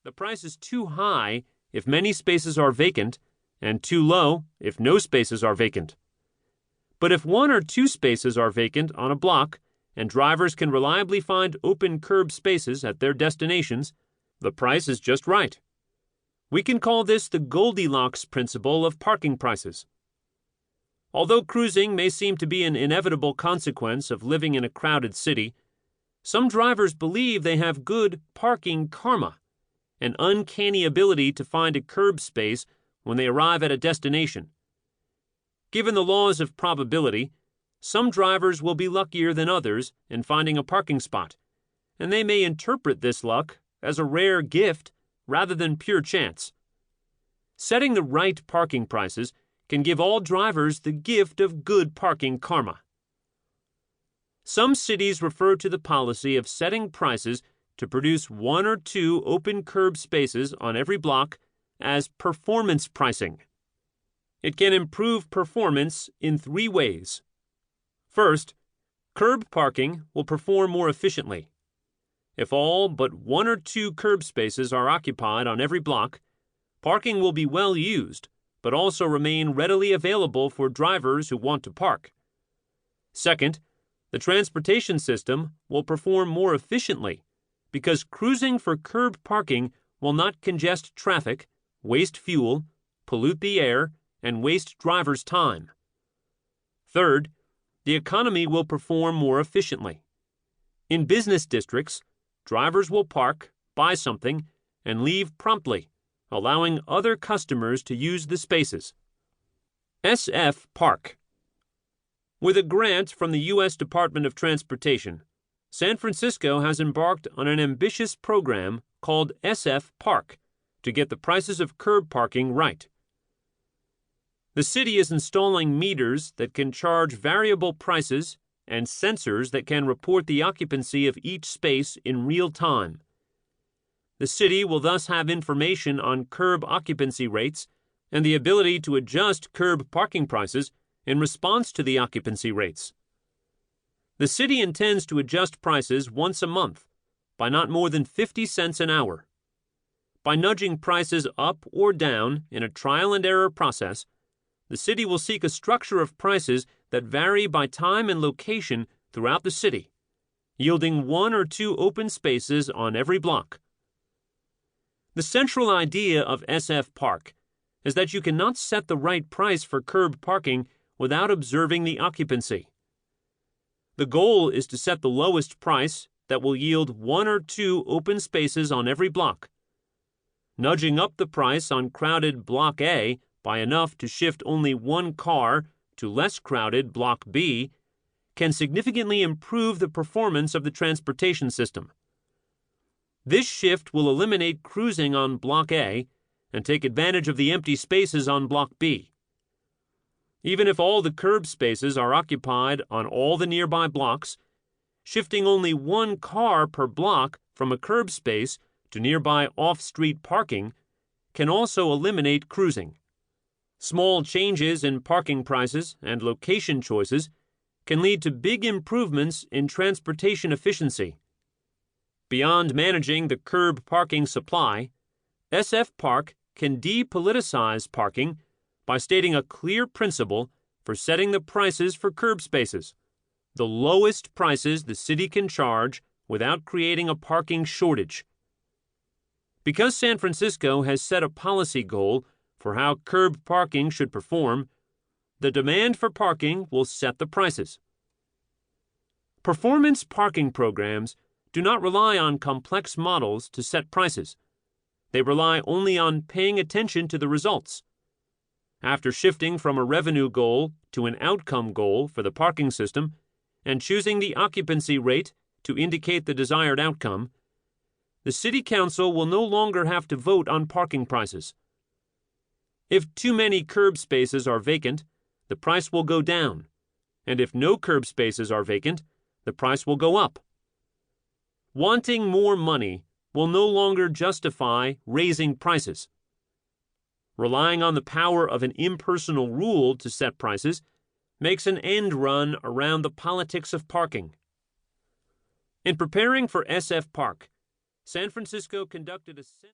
The price is too high if many spaces are vacant, and too low if no spaces are vacant. But if 1 or 2 spaces are vacant on a block, and drivers can reliably find open curb spaces at their destinations, the price is just right. We can call this the Goldilocks principle of parking prices. Although cruising may seem to be an inevitable consequence of living in a crowded city, some drivers believe they have good parking karma, an uncanny ability to find a curb space when they arrive at a destination. Given the laws of probability, some drivers will be luckier than others in finding a parking spot, and they may interpret this luck as a rare gift rather than pure chance. Setting the right parking prices can give all drivers the gift of good parking karma. Some cities refer to the policy of setting prices to produce 1 or 2 open curb spaces on every block as performance pricing. It can improve performance in 3 ways. First, curb parking will perform more efficiently. If all but 1 or 2 curb spaces are occupied on every block, parking will be well used, but also remain readily available for drivers who want to park. Second, the transportation system will perform more efficiently because cruising for curb parking will not congest traffic, waste fuel, pollute the air, and waste drivers' time. Third, the economy will perform more efficiently. In business districts, drivers will park, buy something, and leave promptly, allowing other customers to use the spaces. SF Park. With a grant from the U.S. Department of Transportation, San Francisco has embarked on an ambitious program called SF Park to get the prices of curb parking right. The city is installing meters that can charge variable prices and sensors that can report the occupancy of each space in real time. The city will thus have information on curb occupancy rates and the ability to adjust curb parking prices in response to the occupancy rates. The city intends to adjust prices once a month by not more than 50 cents an hour. By nudging prices up or down in a trial and error process, the city will seek a structure of prices that vary by time and location throughout the city, yielding 1 or 2 open spaces on every block. The central idea of SF Park is that you cannot set the right price for curb parking without observing the occupancy. The goal is to set the lowest price that will yield 1 or 2 open spaces on every block. Nudging up the price on crowded Block A by enough to shift only 1 car to less crowded Block B can significantly improve the performance of the transportation system. This shift will eliminate cruising on Block A and take advantage of the empty spaces on Block B. Even if all the curb spaces are occupied on all the nearby blocks, shifting only 1 car per block from a curb space to nearby off-street parking can also eliminate cruising. Small changes in parking prices and location choices can lead to big improvements in transportation efficiency. Beyond managing the curb parking supply, SF Park can depoliticize parking by stating a clear principle for setting the prices for curb spaces, the lowest prices the city can charge without creating a parking shortage. Because San Francisco has set a policy goal for how curb parking should perform, the demand for parking will set the prices. Performance parking programs do not rely on complex models to set prices. They rely only on paying attention to the results. After shifting from a revenue goal to an outcome goal for the parking system and choosing the occupancy rate to indicate the desired outcome, the City Council will no longer have to vote on parking prices. If too many curb spaces are vacant, the price will go down, and if no curb spaces are vacant, the price will go up. Wanting more money will no longer justify raising prices. Relying on the power of an impersonal rule to set prices makes an end run around the politics of parking. In preparing for SF Park, San Francisco conducted a